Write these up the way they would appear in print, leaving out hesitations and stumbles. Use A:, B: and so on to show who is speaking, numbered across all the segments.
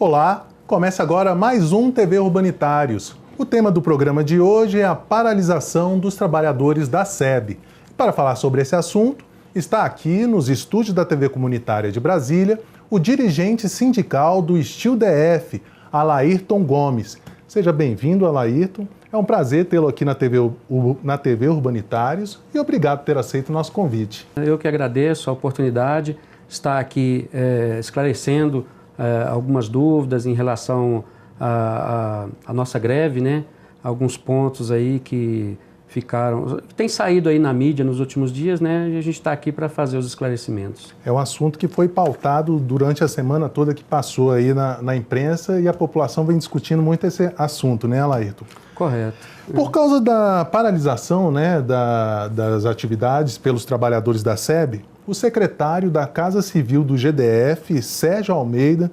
A: Olá, começa agora mais um TV Urbanitários. O tema do programa de hoje é a paralisação dos trabalhadores da SEB. Para falar sobre esse assunto, está aqui nos estúdios da TV Comunitária de Brasília o dirigente sindical do Steel DF, Alairton Gomes. Seja bem-vindo, Alairton. É um prazer tê-lo aqui na TV Urbanitários e obrigado por ter aceito o nosso convite.
B: Eu que agradeço a oportunidade de estar aqui esclarecendo algumas dúvidas em relação à nossa greve, né? Alguns pontos aí que tem saído aí na mídia nos últimos dias, né? E a gente está aqui para fazer os esclarecimentos.
A: É um assunto que foi pautado durante a semana toda que passou aí na imprensa e a população vem discutindo muito esse assunto, né, Alairton?
B: Correto.
A: Por causa da paralisação, né, das atividades pelos trabalhadores da SEB, o secretário da Casa Civil do GDF, Sérgio Almeida,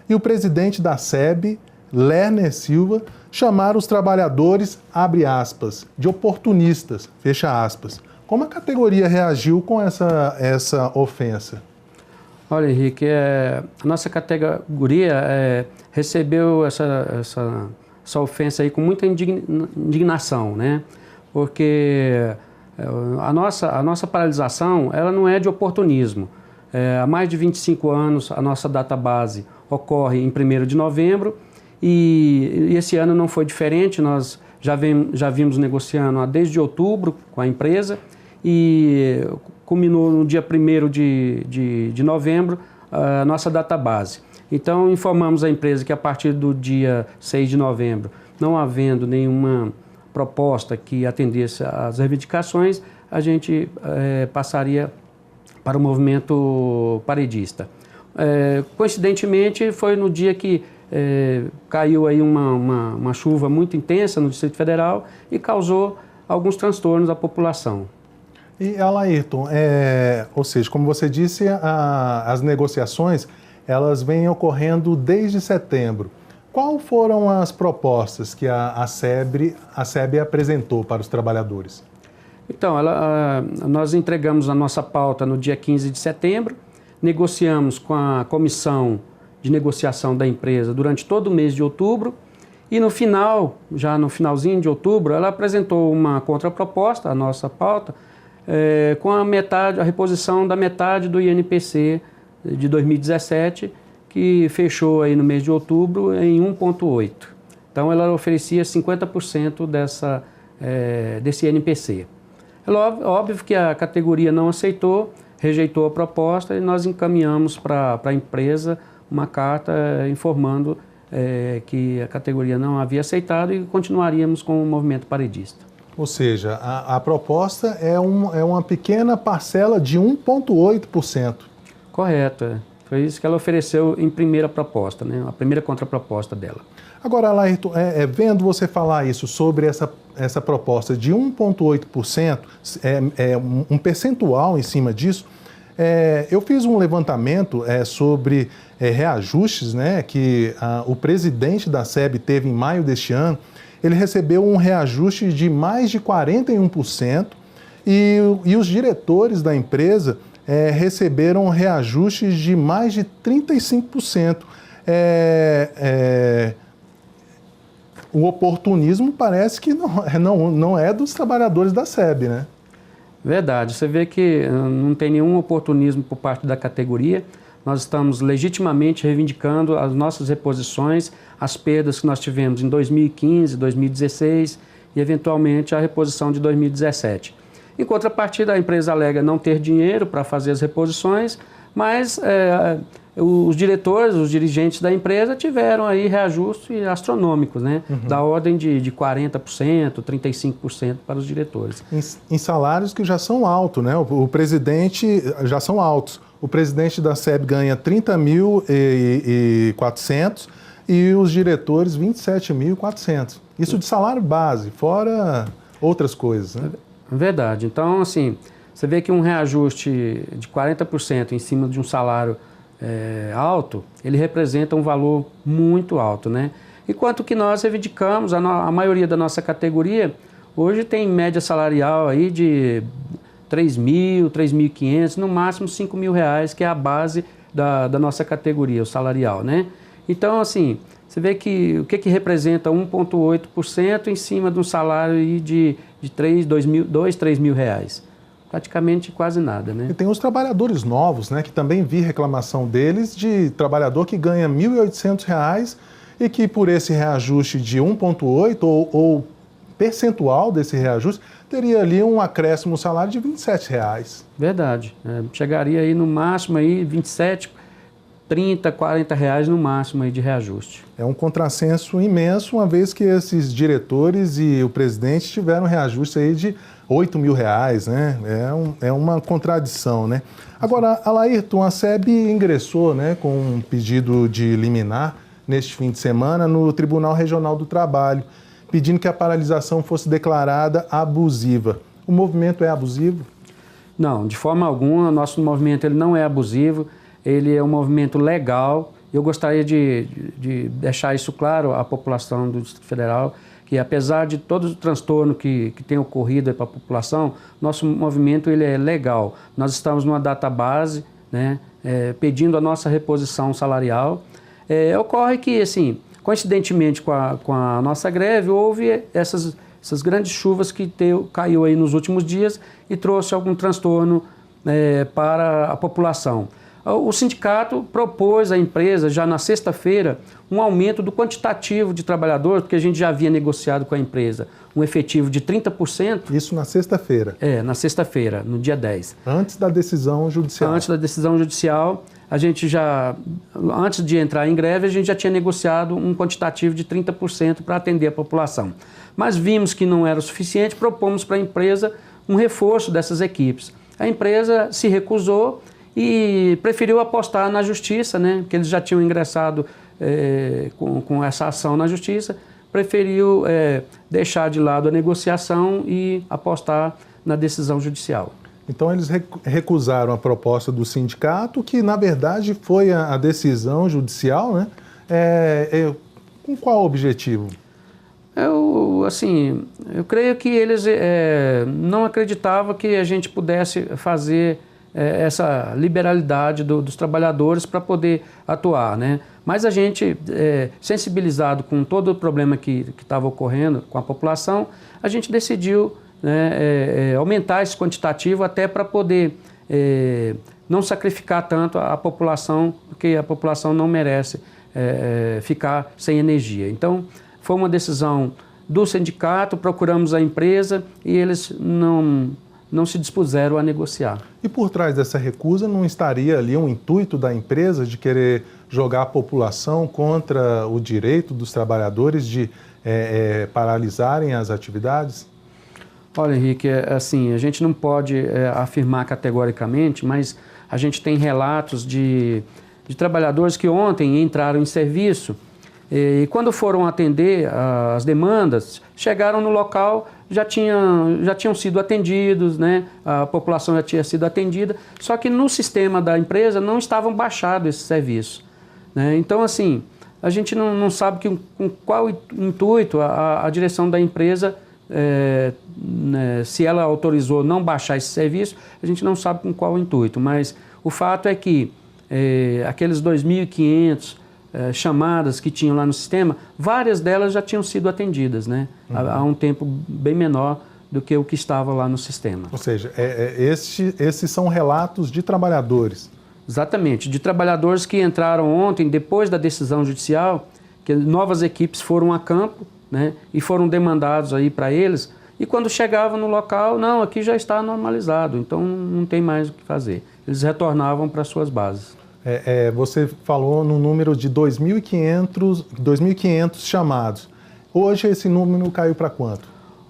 A: e o presidente da SEB, Lerner Silva, chamaram os trabalhadores, abre aspas, de oportunistas, fecha aspas. Como a categoria reagiu com essa ofensa?
B: Olha, Henrique, a nossa categoria recebeu essa ofensa aí com muita indignação, né? Porque a nossa paralisação, ela não é de oportunismo. Há mais de 25 anos, a nossa database ocorre em 1º de novembro e esse ano não foi diferente. Nós já vimos negociando desde outubro com a empresa e culminou no dia 1º de novembro a nossa database. Então, informamos a empresa que a partir do dia 6 de novembro, não havendo nenhuma proposta que atendesse às reivindicações, a gente passaria para o movimento paredista. Coincidentemente, foi no dia que caiu aí uma chuva muito intensa no Distrito Federal e causou alguns transtornos à população.
A: E, Alairton, ou seja, como você disse, as negociações elas vêm ocorrendo desde setembro. Quais foram as propostas que a SEB apresentou para os trabalhadores?
B: Então, nós entregamos a nossa pauta no dia 15 de setembro, negociamos com a comissão de negociação da empresa durante todo o mês de outubro e no final, já no finalzinho de outubro, ela apresentou uma contraproposta, a nossa pauta, com a reposição da metade do INPC de 2017, que fechou aí no mês de outubro em 1,8. Então, ela oferecia 50% desse INPC. É óbvio que a categoria não aceitou, rejeitou a proposta e nós encaminhamos para a empresa uma carta informando que a categoria não havia aceitado e continuaríamos com o movimento paredista.
A: Ou seja, a proposta é uma pequena parcela de 1,8%.
B: Correto, foi isso que ela ofereceu em primeira proposta, né? A primeira contraproposta dela.
A: Agora, Alairton, vendo você falar isso sobre essa proposta de 1,8%, um percentual em cima disso, eu fiz um levantamento sobre reajustes, né, que o presidente da SEB teve em maio deste ano. Ele recebeu um reajuste de mais de 41% e os diretores da empresa receberam reajustes de mais de 35%. O oportunismo parece que não é dos trabalhadores da SEB, né?
B: Verdade. Você vê que não tem nenhum oportunismo por parte da categoria. Nós estamos legitimamente reivindicando as nossas reposições, as perdas que nós tivemos em 2015, 2016 e, eventualmente, a reposição de 2017. Em contrapartida, a empresa alega não ter dinheiro para fazer as reposições, mas os diretores, os dirigentes da empresa tiveram aí reajustes astronômicos, né? Da ordem de 40%, 35% para os diretores.
A: Em salários que já são altos, né? O presidente já são altos. O presidente da SEB ganha 30.400 e os diretores 27.400. Isso de salário base, fora outras coisas, né?
B: Verdade. Então, assim, você vê que um reajuste de 40% em cima de um salário alto, ele representa um valor muito alto, né? Enquanto que nós reivindicamos, a maioria da nossa categoria, hoje tem média salarial aí de 3.000, 3.500, no máximo 5.000 reais, que é a base da nossa categoria, o salarial, né? Então, assim, você vê que o que representa 1,8% em cima de um salário aí de 3 mil reais. Praticamente quase nada, né?
A: E tem os trabalhadores novos, né, que também vi reclamação deles de trabalhador que ganha R$ 1.800 e que por esse reajuste de 1,8% ou percentual desse reajuste, teria ali um acréscimo salário de R$ 27.
B: Verdade. Chegaria aí no máximo aí 27, 30, 40 reais no máximo aí de reajuste.
A: É um contrassenso imenso, uma vez que esses diretores e o presidente tiveram um reajuste aí de R$ 8.000, né? É uma contradição, né? Agora, Alairton, a SEB ingressou, né, com um pedido de liminar neste fim de semana no Tribunal Regional do Trabalho, pedindo que a paralisação fosse declarada abusiva. O movimento é abusivo?
B: Não, de forma alguma. Nosso movimento ele não é abusivo, ele é um movimento legal. Eu gostaria de deixar isso claro à população do Distrito Federal, que apesar de todo o transtorno que tem ocorrido para a população, nosso movimento ele é legal. Nós estamos numa database, né, pedindo a nossa reposição salarial. Ocorre que, assim, coincidentemente com a nossa greve, houve essas grandes chuvas que caiu aí nos últimos dias e trouxe algum transtorno para a população. O sindicato propôs à empresa, já na sexta-feira, um aumento do quantitativo de trabalhadores, porque a gente já havia negociado com a empresa um efetivo de 30%.
A: Isso na sexta-feira?
B: Na sexta-feira, no dia 10.
A: Antes da decisão judicial?
B: Antes da decisão judicial, a gente antes de entrar em greve, a gente já tinha negociado um quantitativo de 30% para atender a população. Mas vimos que não era o suficiente, propomos para a empresa um reforço dessas equipes. A empresa se recusou e preferiu apostar na justiça, né? Porque eles já tinham ingressado com essa ação na justiça, preferiu deixar de lado a negociação e apostar na decisão judicial.
A: Então eles recusaram a proposta do sindicato, que na verdade foi a decisão judicial, né? Com qual objetivo?
B: Eu creio que eles não acreditavam que a gente pudesse fazer essa liberalidade dos trabalhadores para poder atuar, né? Mas a gente, sensibilizado com todo o problema que estava ocorrendo com a população, a gente decidiu, né, aumentar esse quantitativo até para poder não sacrificar tanto a população, porque a população não merece ficar sem energia. Então, foi uma decisão do sindicato, procuramos a empresa e eles não se dispuseram a negociar.
A: E por trás dessa recusa não estaria ali um intuito da empresa de querer jogar a população contra o direito dos trabalhadores de paralisarem as atividades?
B: Olha, Henrique, assim, a gente não pode afirmar categoricamente, mas a gente tem relatos de trabalhadores que ontem entraram em serviço e quando foram atender as demandas, chegaram no local, já tinham sido atendidos, né? A população já tinha sido atendida, só que no sistema da empresa não estavam baixados esses serviços, né? Então, assim, a gente não sabe com qual intuito a direção da empresa, né, se ela autorizou não baixar esse serviço, a gente não sabe com qual intuito, mas o fato é que aqueles 2.500 chamadas que tinham lá no sistema, várias delas já tinham sido atendidas, né? Há um tempo bem menor do que o que estava lá no sistema.
A: Ou seja, esses são relatos de trabalhadores.
B: Exatamente, de trabalhadores que entraram ontem, depois da decisão judicial, que novas equipes foram a campo, né, e foram demandados aí para eles, e quando chegavam no local, não, aqui já está normalizado, então não tem mais o que fazer. Eles retornavam para suas bases.
A: Você falou no número de 2.500 chamados. Hoje esse número caiu para quanto?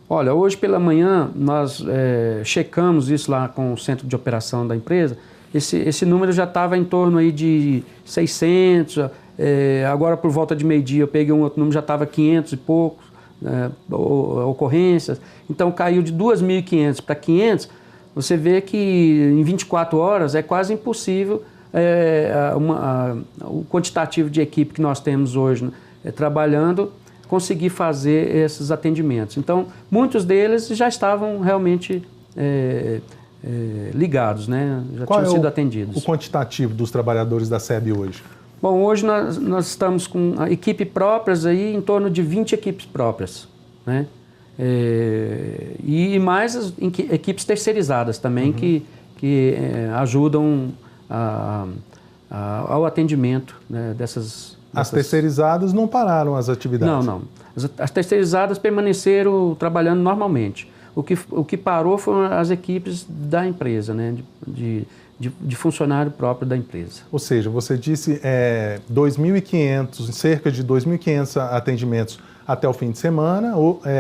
B: Olha, hoje pela manhã nós checamos isso lá com o centro de operação da empresa. Esse número já estava em torno aí de 600, agora por volta de meio-dia eu peguei um outro número, já estava 500 e poucos ocorrências. Então caiu de 2.500 para 500, você vê que em 24 horas é quase impossível o quantitativo de equipe que nós temos hoje trabalhando, conseguir fazer esses atendimentos. Então, muitos deles já estavam realmente ligados, né? Já tinham sido atendidos.
A: O quantitativo dos trabalhadores da SEB hoje?
B: Bom, hoje nós estamos com a equipe próprias aí, em torno de 20 equipes próprias, né? E mais as equipes terceirizadas também, que ajudam ao atendimento, né, dessas...
A: As terceirizadas não pararam as atividades?
B: Não. As terceirizadas permaneceram trabalhando normalmente. O que parou foram as equipes da empresa, né, de funcionário próprio da empresa.
A: Ou seja, você disse 2.500, cerca de 2.500 atendimentos até o fim de semana.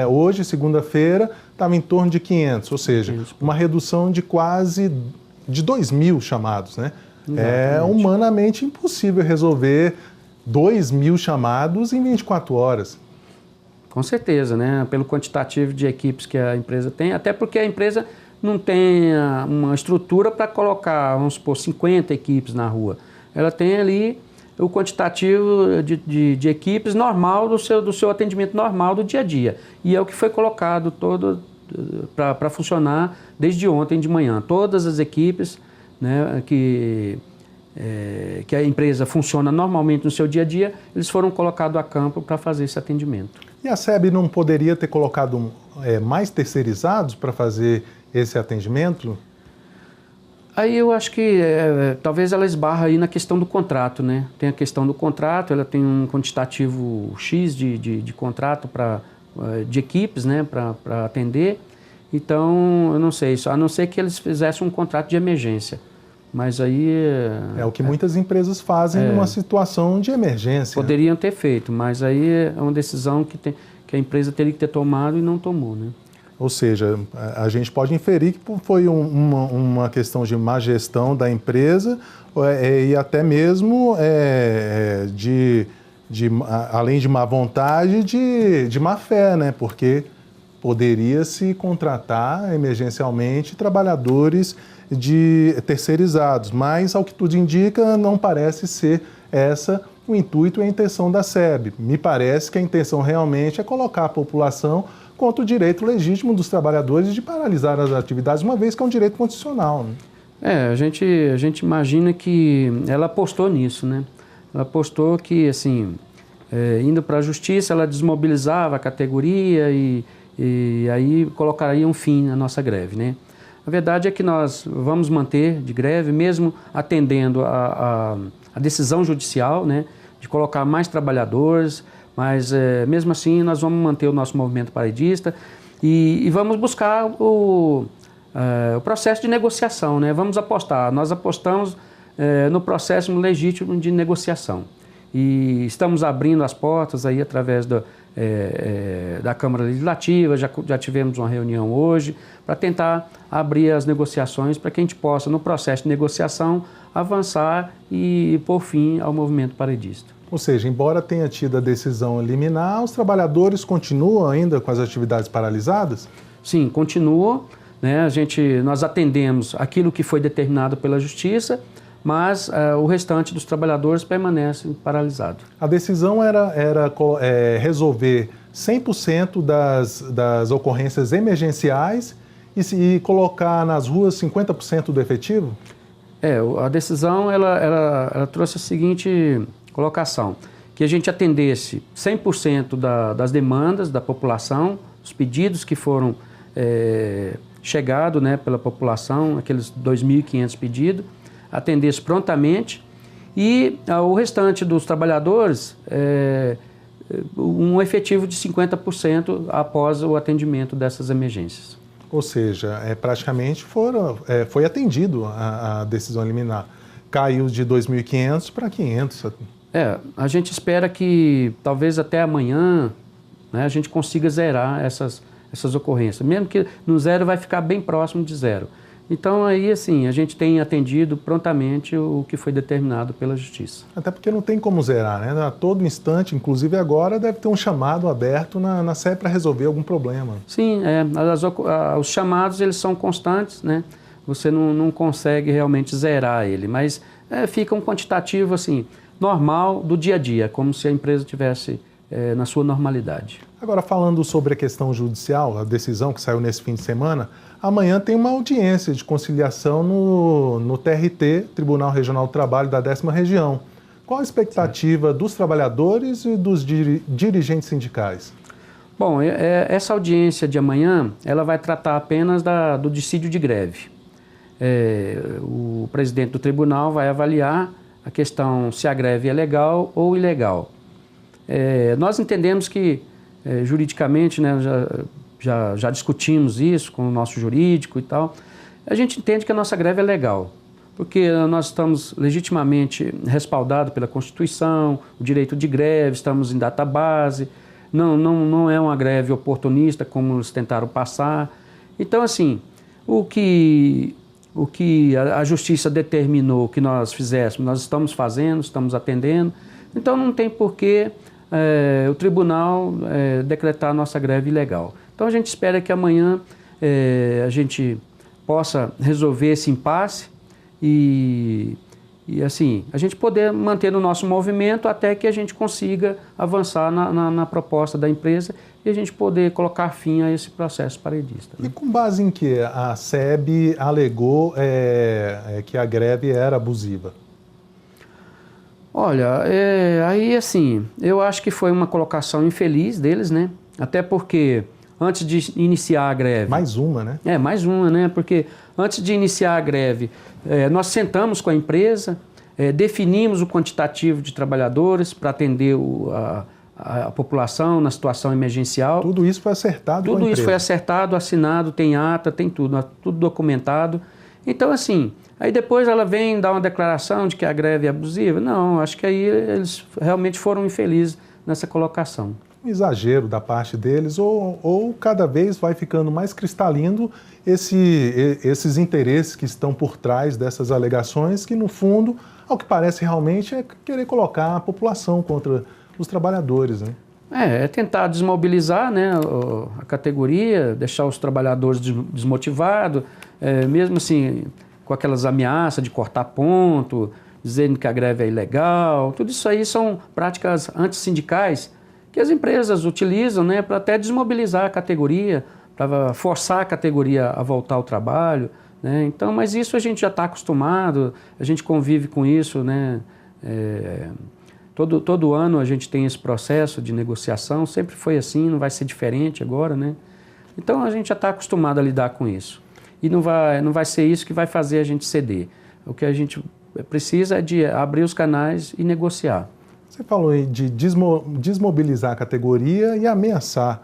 A: Hoje, segunda-feira, estava em torno de 500, ou seja, uma redução de quase de 2.000 chamados, né? Exatamente. É humanamente impossível resolver 2.000 chamados em 24 horas.
B: Com certeza, né? Pelo quantitativo de equipes que a empresa tem, até porque a empresa não tem uma estrutura para colocar, vamos supor, 50 equipes na rua. Ela tem ali o quantitativo de equipes normal do seu atendimento normal do dia a dia. E é o que foi colocado todo para funcionar desde ontem de manhã. Todas as equipes, né, que a empresa funciona normalmente no seu dia a dia, eles foram colocados a campo para fazer esse atendimento.
A: E a SEB não poderia ter colocado mais terceirizados para fazer esse atendimento?
B: Aí eu acho que talvez ela esbarra aí na questão do contrato, né? Tem a questão do contrato, ela tem um quantitativo X de contrato de equipes, né, para atender. Então, eu não sei, a não ser que eles fizessem um contrato de emergência. Mas aí...
A: É o que muitas empresas fazem numa situação de emergência.
B: Poderiam ter feito, mas aí é uma decisão que a empresa teria que ter tomado e não tomou, né?
A: Ou seja, a gente pode inferir que foi uma questão de má gestão da empresa e até mesmo além de má vontade, de má fé, né? Porque poderia-se contratar emergencialmente trabalhadores terceirizados, mas, ao que tudo indica, não parece ser o intuito e a intenção da SEB. Me parece que a intenção realmente é colocar a população contra o direito legítimo dos trabalhadores de paralisar as atividades, uma vez que é um direito constitucional, né?
B: A gente imagina que ela apostou nisso, né? Ela apostou que, assim, indo para a justiça, ela desmobilizava a categoria e aí colocaria um fim na nossa greve, né? A verdade é que nós vamos manter de greve, mesmo atendendo a decisão judicial, né, de colocar mais trabalhadores, mas mesmo assim nós vamos manter o nosso movimento paredista e vamos buscar o processo de negociação, né? Vamos apostar, nós apostamos no processo legítimo de negociação e estamos abrindo as portas aí através da Câmara Legislativa, já tivemos uma reunião hoje para tentar abrir as negociações para que a gente possa, no processo de negociação, avançar e pôr fim ao movimento paredista.
A: Ou seja, embora tenha tido a decisão liminar, os trabalhadores continuam ainda com as atividades paralisadas?
B: Sim, continuam, né? Nós atendemos aquilo que foi determinado pela Justiça, mas o restante dos trabalhadores permanece paralisado.
A: A decisão era resolver 100% das ocorrências emergenciais e colocar nas ruas 50% do efetivo?
B: A decisão ela trouxe a seguinte colocação, que a gente atendesse 100% das demandas da população, os pedidos que foram chegados, né, pela população, aqueles 2.500 pedidos, atendesse prontamente e o restante dos trabalhadores um efetivo de 50% após o atendimento dessas emergências.
A: Ou seja, praticamente foi atendido a decisão liminar. Caiu de 2.500 para 500.
B: A gente espera que talvez até amanhã, né, a gente consiga zerar essas ocorrências. Mesmo que no zero vai ficar bem próximo de zero. Então, aí, assim, a gente tem atendido prontamente o que foi determinado pela Justiça.
A: Até porque não tem como zerar, né? A todo instante, inclusive agora, deve ter um chamado aberto na SEB para resolver algum problema.
B: Sim, os chamados, eles são constantes, né? Você não consegue realmente zerar ele, mas fica um quantitativo, assim, normal do dia a dia, como se a empresa tivesse na sua normalidade.
A: Agora, falando sobre a questão judicial, a decisão que saiu nesse fim de semana, amanhã tem uma audiência de conciliação no TRT, Tribunal Regional do Trabalho da 10ª Região. Qual a expectativa dos trabalhadores e dos dirigentes sindicais?
B: Bom, essa audiência de amanhã, ela vai tratar apenas do dissídio de greve. O presidente do tribunal vai avaliar a questão se a greve é legal ou ilegal. Nós entendemos que, juridicamente, né, já discutimos isso com o nosso jurídico e tal, a gente entende que a nossa greve é legal, porque nós estamos legitimamente respaldados pela Constituição, o direito de greve, estamos em database, não é uma greve oportunista como eles tentaram passar. Então, assim, o que a Justiça determinou que nós fizéssemos, nós estamos fazendo, estamos atendendo, então não tem por que o tribunal decretar a nossa greve ilegal. Então a gente espera que amanhã a gente possa resolver esse impasse e assim, a gente poder manter o nosso movimento até que a gente consiga avançar na proposta da empresa e a gente poder colocar fim a esse processo paredista.
A: E com base em que a SEB alegou que a greve era abusiva?
B: Olha, aí assim, eu acho que foi uma colocação infeliz deles, né? Até porque antes de iniciar a greve...
A: Mais uma, né?
B: Mais uma, né? Porque antes de iniciar a greve, nós sentamos com a empresa, definimos o quantitativo de trabalhadores para atender a população na situação emergencial.
A: Tudo isso foi acertado com a empresa?
B: Tudo isso foi acertado, assinado, tem ata, tem tudo documentado. Então, assim, aí depois ela vem dar uma declaração de que a greve é abusiva. Não, acho que aí eles realmente foram infelizes nessa colocação.
A: Um exagero da parte deles ou cada vez vai ficando mais cristalino esses interesses que estão por trás dessas alegações que, no fundo, ao que parece realmente é querer colocar a população contra os trabalhadores, né?
B: É tentar desmobilizar, né, a categoria, deixar os trabalhadores desmotivados, mesmo assim, com aquelas ameaças de cortar ponto, dizendo que a greve é ilegal. Tudo isso aí são práticas antissindicais que as empresas utilizam, né, para até desmobilizar a categoria, para forçar a categoria a voltar ao trabalho, né? Então, mas isso a gente já está acostumado, a gente convive com isso, né? Todo ano a gente tem esse processo de negociação, sempre foi assim, não vai ser diferente agora, né? Então a gente já está acostumado a lidar com isso. E não vai ser isso que vai fazer a gente ceder. O que a gente precisa é de abrir os canais e negociar.
A: Você falou aí de desmobilizar a categoria e ameaçar.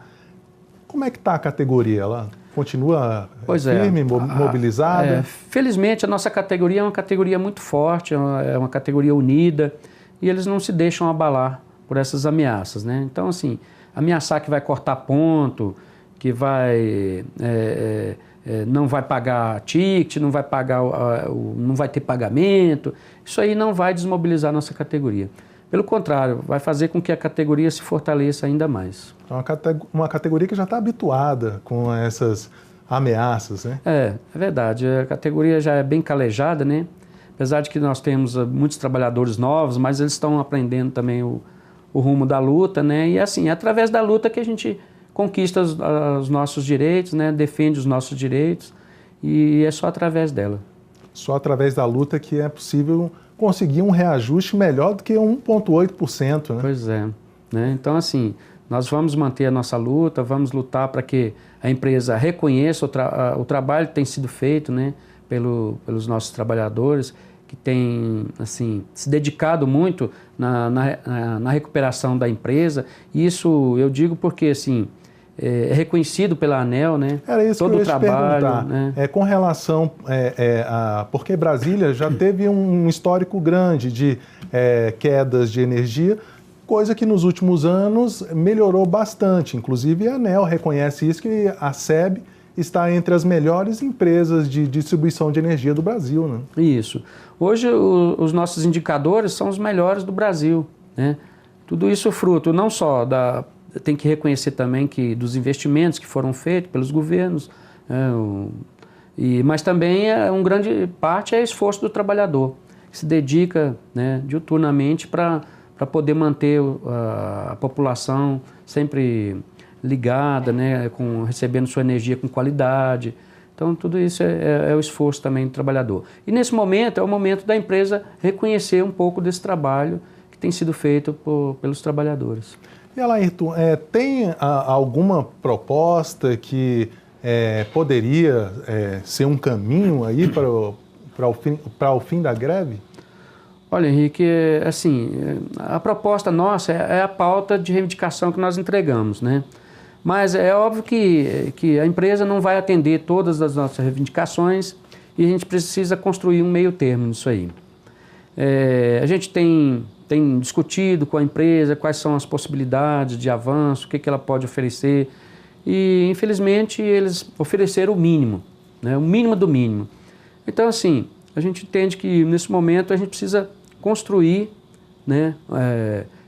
A: Como é que está a categoria? Ela continua firme, mobilizada?
B: Felizmente a nossa categoria é uma categoria muito forte, é uma categoria unida, e eles não se deixam abalar por essas ameaças, né? Então, assim, ameaçar que vai cortar ponto, que não vai pagar ticket, não vai ter pagamento, isso aí não vai desmobilizar a nossa categoria. Pelo contrário, vai fazer com que a categoria se fortaleça ainda mais.
A: Uma categoria que já está habituada com essas ameaças, né?
B: É verdade, a categoria já é bem calejada, né? Apesar de que nós temos muitos trabalhadores novos, mas eles estão aprendendo também o rumo da luta, né? E assim, é através da luta que a gente conquista os nossos direitos, né? Defende os nossos direitos, e é só através dela.
A: Só através da luta que é possível conseguir um reajuste melhor do que 1,8%, né?
B: Pois é, né? Então, assim, nós vamos manter a nossa luta, vamos lutar para que a empresa reconheça o trabalho que tem sido feito, né? Pelos nossos trabalhadores, que têm, assim, se dedicado muito na recuperação da empresa. Isso eu digo porque, assim, é reconhecido pela ANEEL, né?
A: Era isso
B: todo
A: que eu ia
B: o trabalho,
A: te perguntar.
B: Né?
A: Com relação porque Brasília já teve um histórico grande de quedas de energia, coisa que nos últimos anos melhorou bastante. Inclusive a ANEEL reconhece isso, que a SEB está entre as melhores empresas de distribuição de energia do Brasil, né?
B: Isso. Hoje os nossos indicadores são os melhores do Brasil, né? Tudo isso fruto não só tem que reconhecer também que dos investimentos que foram feitos pelos governos, mas também uma grande parte é esforço do trabalhador, que se dedica, né, diuturnamente para poder manter a população sempre ligada, né, recebendo sua energia com qualidade. Então, tudo isso é o esforço também do trabalhador. E nesse momento, é o momento da empresa reconhecer um pouco desse trabalho tem sido feito pelos trabalhadores.
A: E Alairton, tem alguma proposta que poderia ser um caminho aí para o fim da greve?
B: Olha, Henrique, assim, a proposta nossa é a pauta de reivindicação que nós entregamos, né? Mas é óbvio que a empresa não vai atender todas as nossas reivindicações e a gente precisa construir um meio termo nisso aí. A gente tem discutido com a empresa quais são as possibilidades de avanço, o que ela pode oferecer e, infelizmente, eles ofereceram o mínimo, né? O mínimo do mínimo. Então, assim, a gente entende que, nesse momento, a gente precisa construir, né?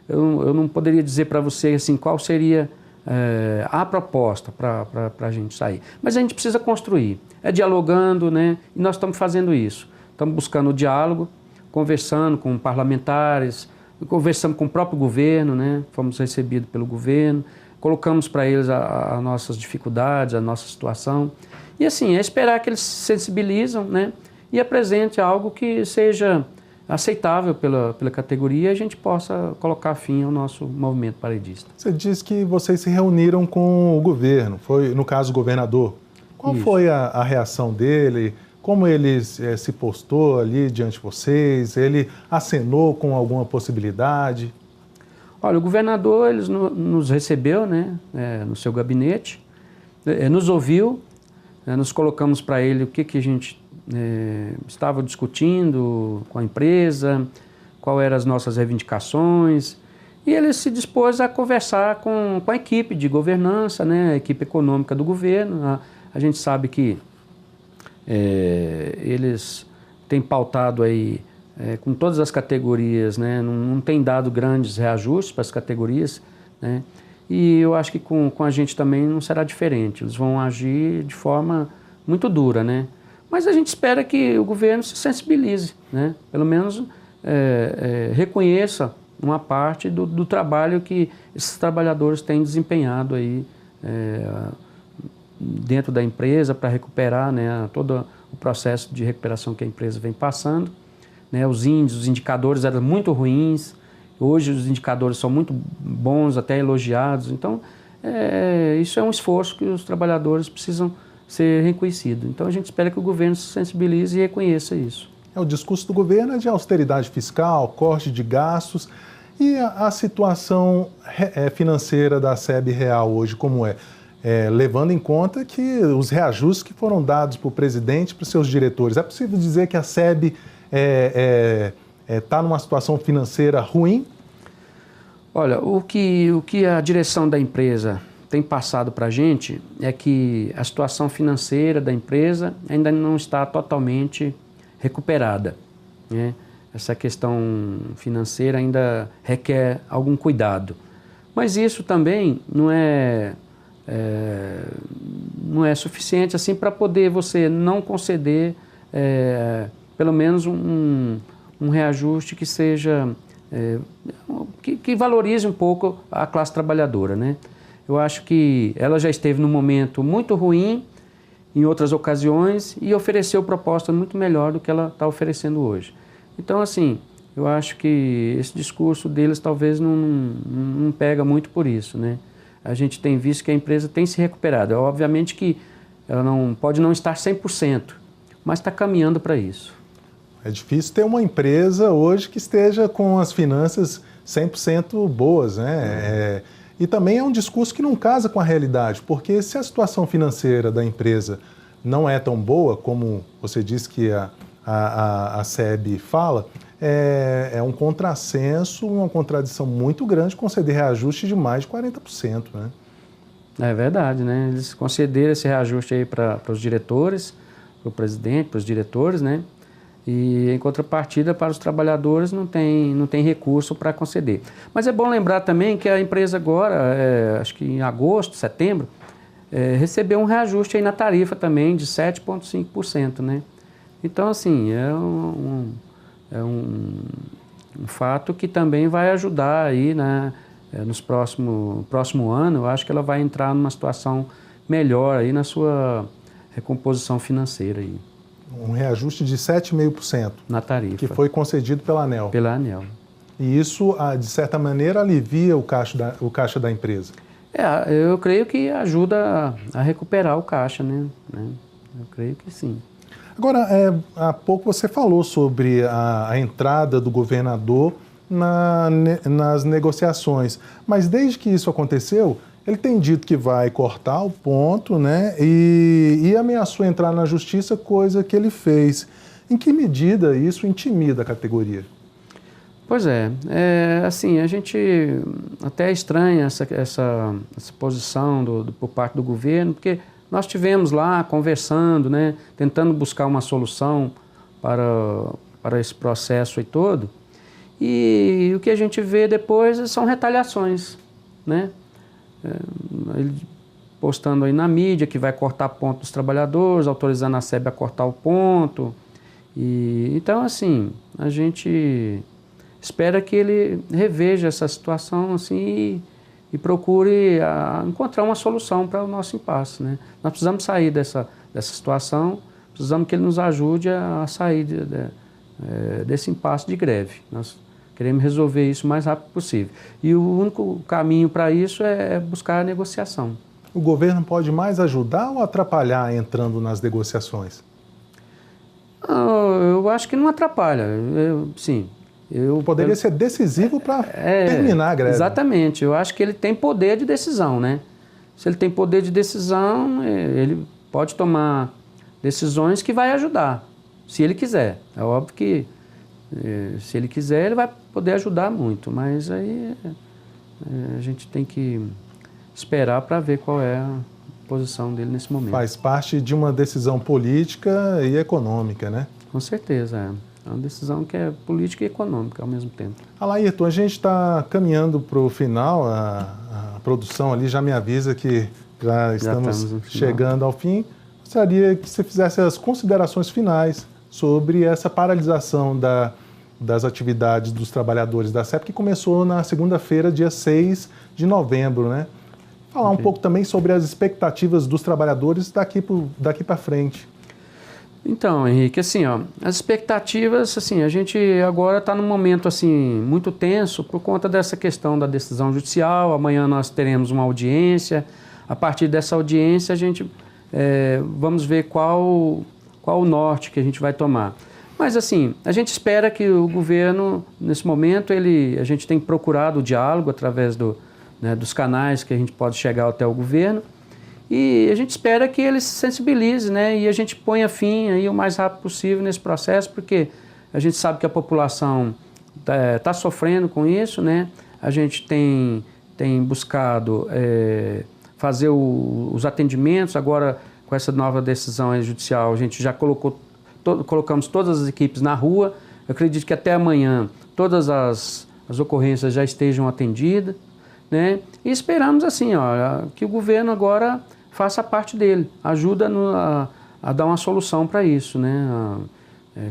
B: Eu não poderia dizer para você assim, qual seria a proposta para a gente sair. Mas a gente precisa construir. É dialogando, né? E nós estamos fazendo isso. Estamos buscando o diálogo, conversando com parlamentares, conversamos com o próprio governo, né? Fomos recebidos pelo governo, colocamos para eles as nossas dificuldades, a nossa situação. E assim, é esperar que eles se sensibilizam, né? E apresente algo que seja aceitável pela categoria e a gente possa colocar fim ao nosso movimento paredista.
A: Você disse que vocês se reuniram com o governo, foi, no caso, o governador. Qual
B: Isso.
A: foi a reação dele? Como ele se postou ali diante de vocês? Ele acenou com alguma possibilidade?
B: Olha, o governador ele nos recebeu, né, no seu gabinete, nos ouviu, nos colocamos para ele o que a gente estava discutindo com a empresa, quais eram as nossas reivindicações, e ele se dispôs a conversar com a equipe de governança, né, a equipe econômica do governo. A gente sabe que eles têm pautado aí com todas as categorias, né, não tem dado grandes reajustes para as categorias, né, e eu acho que com a gente também não será diferente, eles vão agir de forma muito dura, né. Mas a gente espera que o governo se sensibilize, né? Pelo menos reconheça uma parte do trabalho que esses trabalhadores têm desempenhado aí dentro da empresa para recuperar, né, todo o processo de recuperação que a empresa vem passando, né? Os indicadores eram muito ruins, hoje os indicadores são muito bons, até elogiados. Então, isso é um esforço que os trabalhadores precisam ser reconhecido. Então a gente espera que o governo se sensibilize e reconheça isso.
A: O discurso do governo é de austeridade fiscal, corte de gastos. E a situação financeira da SEB Real hoje, como é? Levando em conta que os reajustes que foram dados para o presidente e para os seus diretores, é possível dizer que a SEB está numa situação financeira ruim?
B: Olha, o que a direção da empresa tem passado para a gente é que a situação financeira da empresa ainda não está totalmente recuperada, né? Essa questão financeira ainda requer algum cuidado. Mas isso também não é suficiente assim para poder você não conceder pelo menos um reajuste que seja que valorize um pouco a classe trabalhadora, né? Eu acho que ela já esteve num momento muito ruim em outras ocasiões e ofereceu proposta muito melhor do que ela está oferecendo hoje. Então, assim, eu acho que esse discurso deles talvez não pega muito por isso, né? A gente tem visto que a empresa tem se recuperado. Obviamente que ela pode não estar 100%, mas está caminhando para isso.
A: É difícil ter uma empresa hoje que esteja com as finanças 100% boas, né? E também é um discurso que não casa com a realidade, porque se a situação financeira da empresa não é tão boa, como você disse que a SEB fala, é um contrassenso, uma contradição muito grande conceder reajuste de mais de 40%, né?
B: É verdade, né? Eles concederam esse reajuste aí para os diretores, para o presidente, para os diretores, né? E em contrapartida para os trabalhadores não tem recurso para conceder. Mas é bom lembrar também que a empresa agora, acho que em agosto, setembro, recebeu um reajuste aí na tarifa também de 7,5%, né? Então, assim, é um fato que também vai ajudar aí, né, nos próximo ano. Eu acho que ela vai entrar numa situação melhor aí na sua recomposição financeira aí.
A: Um reajuste de 7,5%
B: na tarifa.
A: Que foi concedido pela ANEEL.
B: Pela ANEEL.
A: E isso, de certa maneira, alivia o caixa da empresa.
B: Eu creio que ajuda a recuperar o caixa, né? Eu creio que sim.
A: Agora, há pouco você falou sobre a entrada do governador nas negociações, mas desde que isso aconteceu, ele tem dito que vai cortar o ponto, né? E ameaçou entrar na justiça, coisa que ele fez. Em que medida isso intimida a categoria?
B: Pois assim, a gente até estranha essa posição por parte do governo, porque nós estivemos lá conversando, né, tentando buscar uma solução para esse processo e todo, e o que a gente vê depois são retaliações, né? Ele postando aí na mídia que vai cortar ponto dos trabalhadores, autorizando a SEB a cortar o ponto, então assim, a gente espera que ele reveja essa situação assim, e procure encontrar uma solução para o nosso impasse, né? Nós precisamos sair dessa situação, precisamos que ele nos ajude a sair desse impasse de greve. Nós queremos resolver isso o mais rápido possível. E o único caminho para isso é buscar a negociação.
A: O governo pode mais ajudar ou atrapalhar entrando nas negociações?
B: Eu acho que não atrapalha, sim.
A: Poderia ser decisivo para terminar a greve.
B: Exatamente, eu acho que ele tem poder de decisão, né? Se ele tem poder de decisão, ele pode tomar decisões que vai ajudar, se ele quiser. É óbvio que se ele quiser, ele vai poder ajudar muito, mas aí a gente tem que esperar para ver qual é a posição dele nesse momento.
A: Faz parte de uma decisão política e econômica, né?
B: Com certeza, É uma decisão que é política e econômica ao mesmo tempo.
A: Alairton, a gente está caminhando para o final, a produção ali já me avisa que já estamos chegando ao fim. Gostaria que você fizesse as considerações finais sobre essa paralisação das atividades dos trabalhadores da SEB, que começou na segunda-feira, dia 6 de novembro, né? Falar um pouco também sobre as expectativas dos trabalhadores daqui para frente.
B: Então, Henrique, assim, as expectativas, assim, a gente agora está num momento, assim, muito tenso por conta dessa questão da decisão judicial. Amanhã nós teremos uma audiência. A partir dessa audiência, a gente vamos ver qual o norte que a gente vai tomar. Mas, assim, a gente espera que o governo, nesse momento, a gente tem procurado o diálogo através dos canais que a gente pode chegar até o governo. E a gente espera que ele se sensibilize, né? E a gente ponha fim aí o mais rápido possível nesse processo, porque a gente sabe que a população está sofrendo com isso, né? A gente tem buscado fazer os atendimentos. Agora, com essa nova decisão judicial, a gente já colocamos todas as equipes na rua. Eu acredito que até amanhã todas as ocorrências já estejam atendidas, né? E esperamos assim, que o governo agora faça a parte dele, ajuda a dar uma solução para isso, né?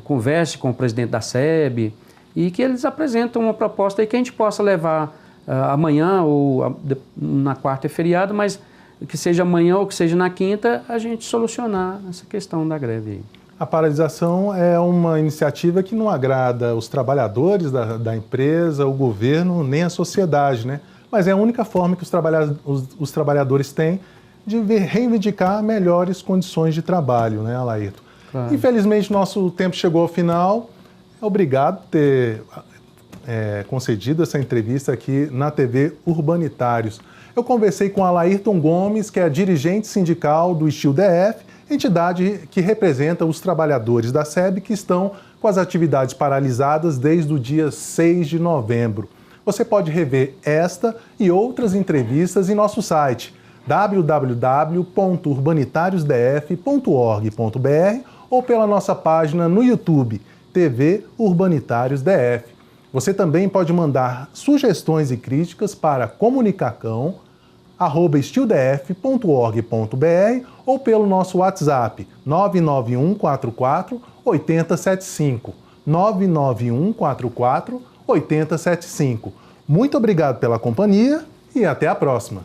B: Converse com o presidente da SEB e que eles apresentem uma proposta aí que a gente possa levar amanhã ou na quarta é feriado, mas que seja amanhã ou que seja na quinta, a gente solucionar essa questão da greve aí.
A: A paralisação é uma iniciativa que não agrada os trabalhadores da empresa, o governo, nem a sociedade, né? Mas é a única forma que os trabalhadores têm de reivindicar melhores condições de trabalho, né, Alairton? Claro. Infelizmente, nosso tempo chegou ao final. Obrigado por ter concedido essa entrevista aqui na TV Urbanitários. Eu conversei com Alairton Gomes, que é dirigente sindical do Steel DF, entidade que representa os trabalhadores da SEB que estão com as atividades paralisadas desde o dia 6 de novembro. Você pode rever esta e outras entrevistas em nosso site www.urbanitariosdf.org.br ou pela nossa página no YouTube, TV Urbanitários DF. Você também pode mandar sugestões e críticas para comunicacão@steeldf.org.br ou pelo nosso WhatsApp 99144 8075. 99144 8075. Muito obrigado pela companhia e até a próxima.